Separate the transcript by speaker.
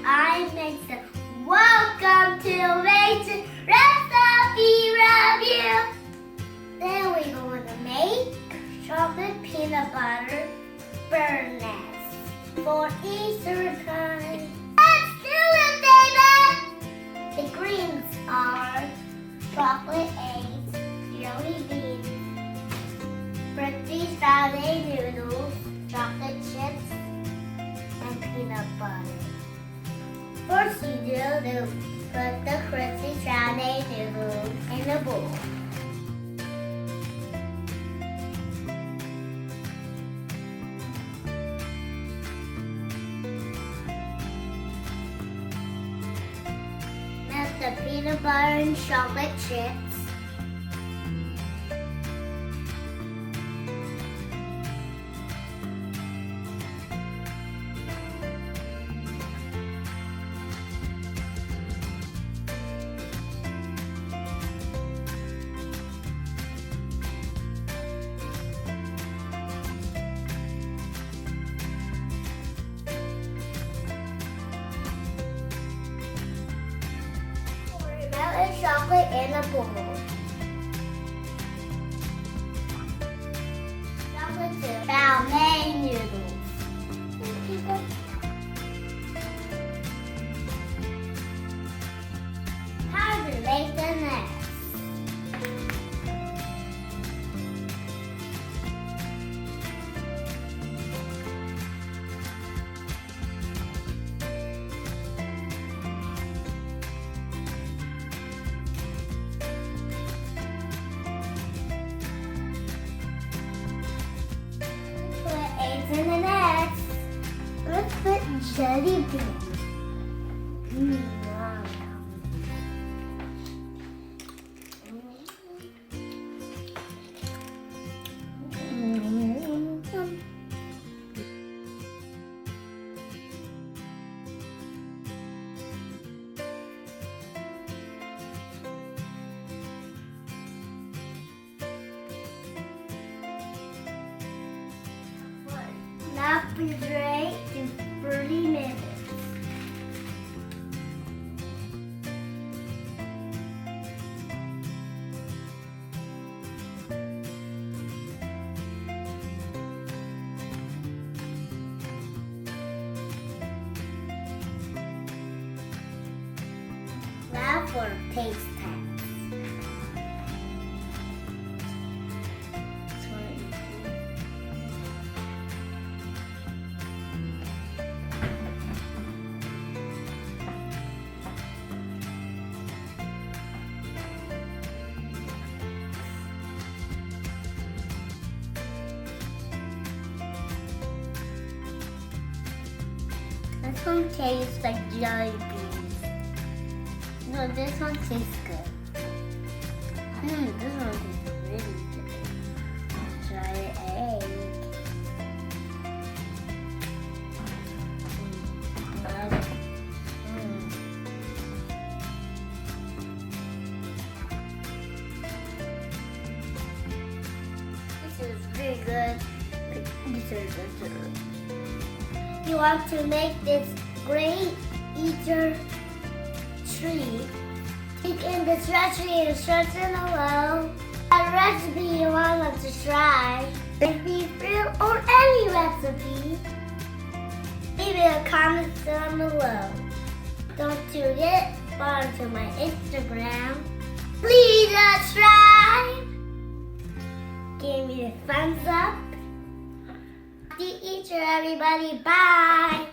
Speaker 1: I'm Mason. Welcome to Mason Recipe Review. Then we're going to make chocolate peanut butter burnets for Easter time. Let's do it, baby! The greens are chocolate eggs, jelly beans, crispy salad noodles, chocolate chips, and peanut butter. First you do put the crispy salad noodles in a bowl. Melt the peanut butter and chocolate chips. Melted chocolate in a bowl. Chocolate chip ballet noodles. How to make the nest. In the nest, let's put jelly beans. Now refrigerate in 30 minutes. Now for a taste test. This one tastes like jelly beans. No, this one tastes good. This one tastes really good. Try egg. This is really good. You want to make this great Easter treat? Take in this recipe instruction below. A recipe you want us to try, recipe fruit or any recipe. Leave a comment down below. Don't forget to follow to my Instagram. Please subscribe. Give me a thumbs up. Happy Easter, everybody. Bye.